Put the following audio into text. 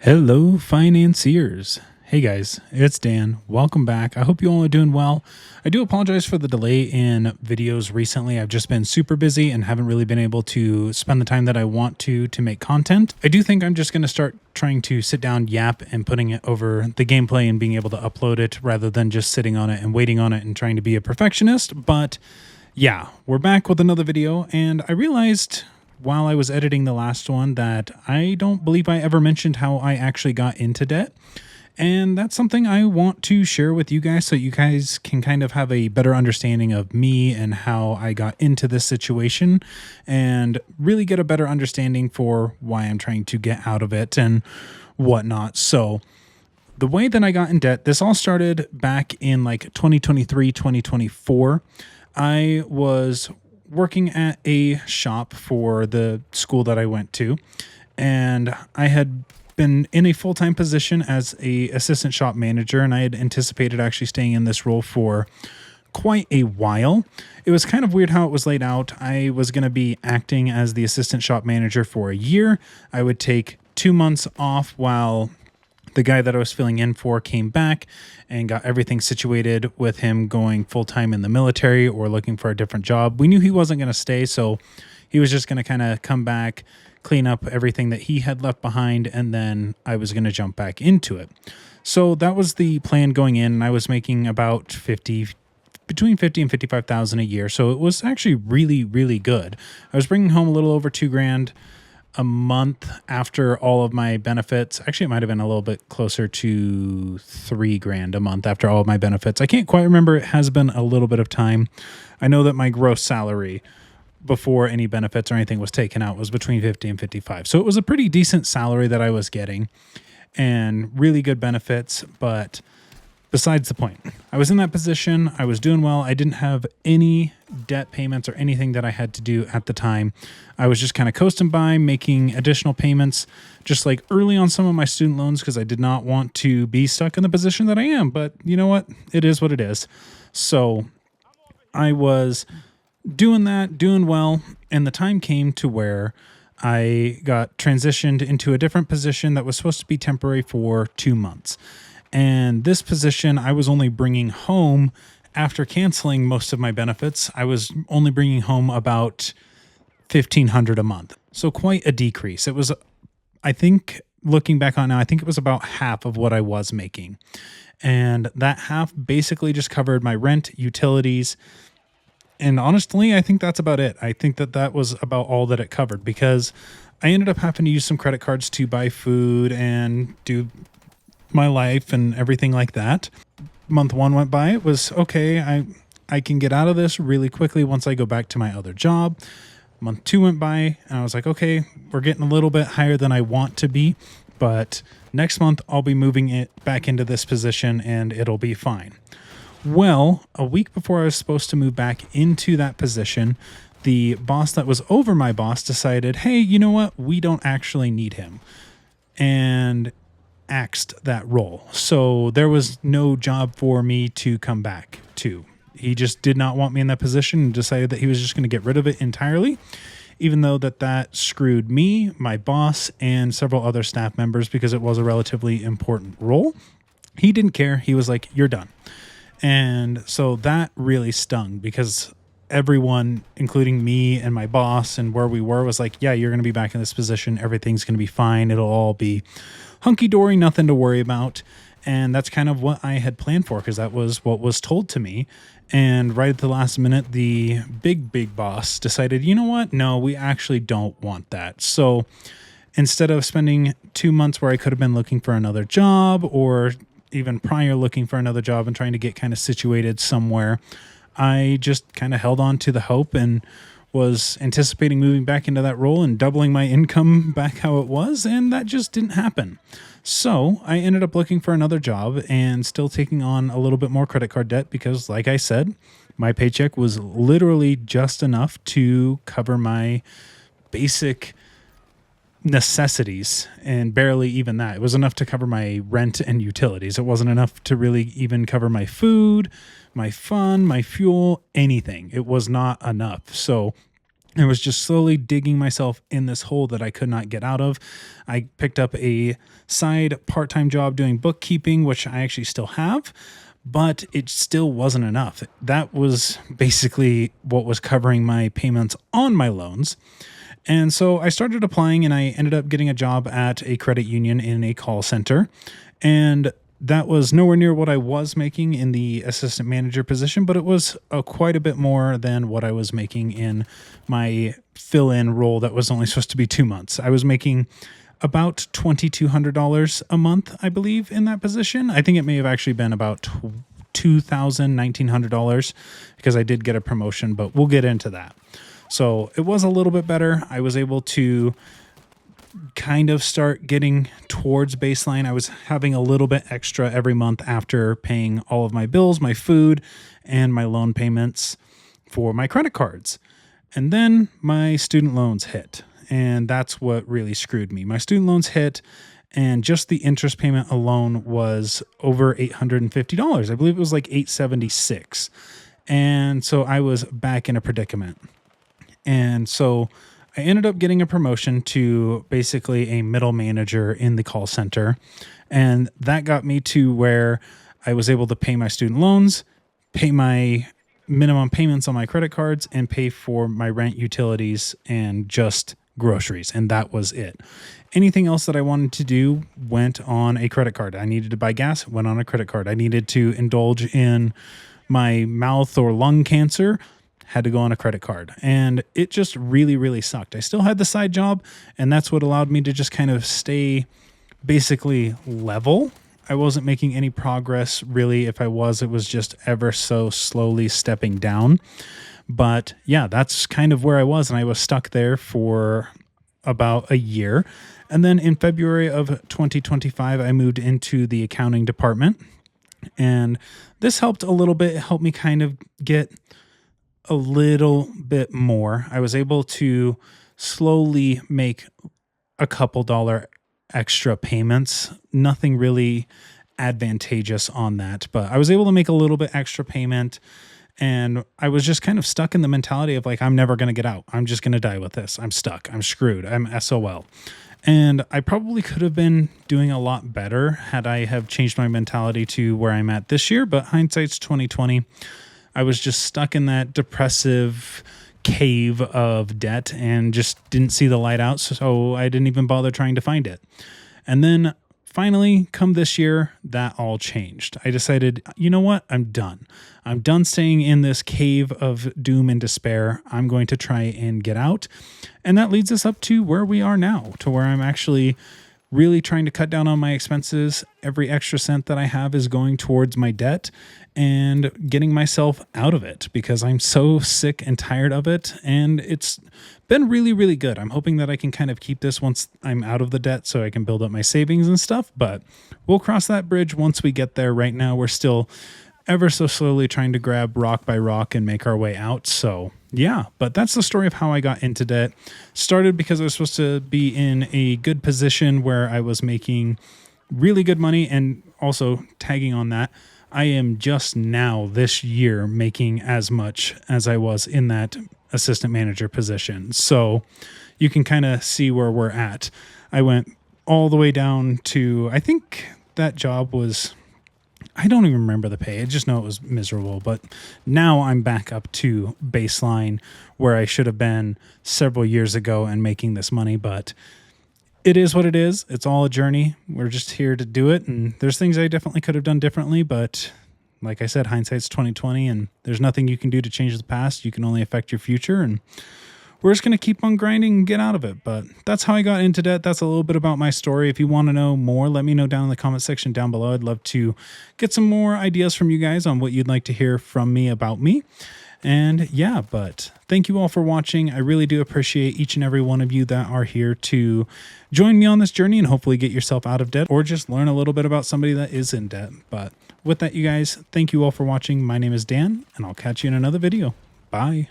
Hello, financiers. Hey guys, it's Dan. Welcome back. I hope you all are doing well. I do apologize for the delay in videos recently. I've just been super busy and haven't really been able to spend the time that I want to make content. I do think I'm just going to start trying to sit down, yap, and putting it over the gameplay and being able to upload it rather than just sitting on it and waiting on it and trying to be a perfectionist. But yeah, we're back with another video, and I realized while I was editing the last one that I don't believe I ever mentioned how I actually got into debt. And that's something I want to share with you guys so you guys can kind of have a better understanding of me and how I got into this situation and really get a better understanding for why I'm trying to get out of it and whatnot. So the way that I got in debt, this all started back in like 2023, 2024. I was working at a shop for the school that I went to, and I had been in a full-time position as a assistant shop manager, and I had anticipated actually staying in this role for quite a while. It was kind of weird how it was laid out. I was going to be acting as the assistant shop manager for a year. I would take 2 months off while the guy that I was filling in for came back and got everything situated with him going full-time in the military or looking for a different job. We knew he wasn't going to stay, so he was just going to kind of come back, clean up everything that he had left behind, and then I was going to jump back into it. So that was the plan going in, and I was making about between 50 and 55,000 a year. So it was actually really, really good. I was bringing home a little over $2,000 a month after all of my benefits. Actually, it might have been a little bit closer to $3,000 a month after all of my benefits. I can't quite remember. It has been a little bit of time. I know that my gross salary before any benefits or anything was taken out was between 50 and 55. So it was a pretty decent salary that I was getting and really good benefits, but besides the point. I was in that position. I was doing well. I didn't have any debt payments or anything that I had to do at the time. I was just kind of coasting by, making additional payments, just like early on some of my student loans, because I did not want to be stuck in the position that I am. But you know what? It is what it is. So I was doing that, doing well, and the time came to where I got transitioned into a different position that was supposed to be temporary for 2 months. And this position, I was only bringing home, after canceling most of my benefits, I was only bringing home about $1,500 a month. So quite a decrease. It was, I think, looking back on it now, I think it was about half of what I was making. And that half basically just covered my rent, utilities, and honestly, I think that's about it. I think that that was about all that it covered, because I ended up having to use some credit cards to buy food and do my life and everything like that. Month one went by. It was okay. I can get out of this really quickly once I go back to my other job. Month two went by, and I was like, okay, we're getting a little bit higher than I want to be, but next month I'll be moving it back into this position and it'll be fine. Well, a week before I was supposed to move back into that position, the boss that was over my boss decided, hey, you know what? We don't actually need him. And axed that role. So there was no job for me to come back to. He just did not want me in that position and decided that he was just going to get rid of it entirely, even though that screwed me, my boss, and several other staff members because it was a relatively important role. He didn't care. He was like, you're done. And so that really stung because everyone, including me and my boss and where we were, was like, yeah, you're going to be back in this position. Everything's going to be fine. It'll all be hunky-dory, nothing to worry about. And that's kind of what I had planned for, because that was what was told to me. And right at the last minute, the big boss decided, you know what? No, we actually don't want that. So instead of spending 2 months where I could have been looking for another job, or even prior looking for another job and trying to get kind of situated somewhere, I just kind of held on to the hope and was anticipating moving back into that role and doubling my income back how it was, and that just didn't happen. So I ended up looking for another job and still taking on a little bit more credit card debt because, like I said, my paycheck was literally just enough to cover my basic necessities, and barely even that. It was enough to cover my rent and utilities. It wasn't enough to really even cover my food, my fun, my fuel, anything. It was not enough. So I was just slowly digging myself in this hole that I could not get out of. I picked up a side part-time job doing bookkeeping, which I actually still have, but it still wasn't enough. That was basically what was covering my payments on my loans. And so I started applying and I ended up getting a job at a credit union in a call center. And that was nowhere near what I was making in the assistant manager position, but it was quite a bit more than what I was making in my fill-in role that was only supposed to be 2 months. I was making about $2,200 a month, I believe, in that position. I think it may have actually been about $1,900 because I did get a promotion, but we'll get into that. So it was a little bit better. I was able to kind of start getting towards baseline. I was having a little bit extra every month after paying all of my bills, my food, and my loan payments for my credit cards. And then my student loans hit, and that's what really screwed me. My student loans hit, and just the interest payment alone was over $850. I believe it was like $876. And so I was back in a predicament. And so I ended up getting a promotion to basically a middle manager in the call center. And that got me to where I was able to pay my student loans, pay my minimum payments on my credit cards, and pay for my rent, utilities, and just groceries. And that was it. Anything else that I wanted to do went on a credit card. I needed to buy gas, went on a credit card. I needed to indulge in my mouth or lung cancer, had to go on a credit card. And it just really, really sucked. I still had the side job, and that's what allowed me to just kind of stay basically level. I wasn't making any progress really. If I was, it was just ever so slowly stepping down. But yeah, that's kind of where I was, and I was stuck there for about a year. And then in February of 2025, I moved into the accounting department, and this helped a little bit. It helped me kind of get a little bit more. I was able to slowly make a couple dollar extra payments. Nothing really advantageous on that, but I was able to make a little bit extra payment. And I was just kind of stuck in the mentality of like, I'm never going to get out. I'm just going to die with this. I'm stuck. I'm screwed. I'm SOL. And I probably could have been doing a lot better had I have changed my mentality to where I'm at this year, but hindsight's 2020. I was just stuck in that depressive cave of debt and just didn't see the light out. So I didn't even bother trying to find it. And then finally, come this year, that all changed. I decided, you know what? I'm done. I'm done staying in this cave of doom and despair. I'm going to try and get out. And that leads us up to where we are now, to where I'm actually really trying to cut down on my expenses. Every extra cent that I have is going towards my debt and getting myself out of it because I'm so sick and tired of it. And it's been really, really good. I'm hoping that I can kind of keep this once I'm out of the debt so I can build up my savings and stuff, but we'll cross that bridge once we get there. Right now, we're still ever so slowly trying to grab rock by rock and make our way out. So yeah, but that's the story of how I got into debt. Started because I was supposed to be in a good position where I was making really good money, and also tagging on that, I am just now this year making as much as I was in that assistant manager position. So you can kind of see where we're at. I went all the way down to, I think that job was, I don't even remember the pay. I just know it was miserable. But now I'm back up to baseline where I should have been several years ago and making this money. But it is what it is. It's all a journey. We're just here to do it. And there's things I definitely could have done differently. But like I said, hindsight's 2020, and there's nothing you can do to change the past. You can only affect your future. And we're just going to keep on grinding and get out of it. But that's how I got into debt. That's a little bit about my story. If you want to know more, let me know down in the comment section down below. I'd love to get some more ideas from you guys on what you'd like to hear from me about me. And yeah, but thank you all for watching. I really do appreciate each and every one of you that are here to join me on this journey and hopefully get yourself out of debt or just learn a little bit about somebody that is in debt. But with that, you guys, thank you all for watching. My name is Dan, and I'll catch you in another video. Bye.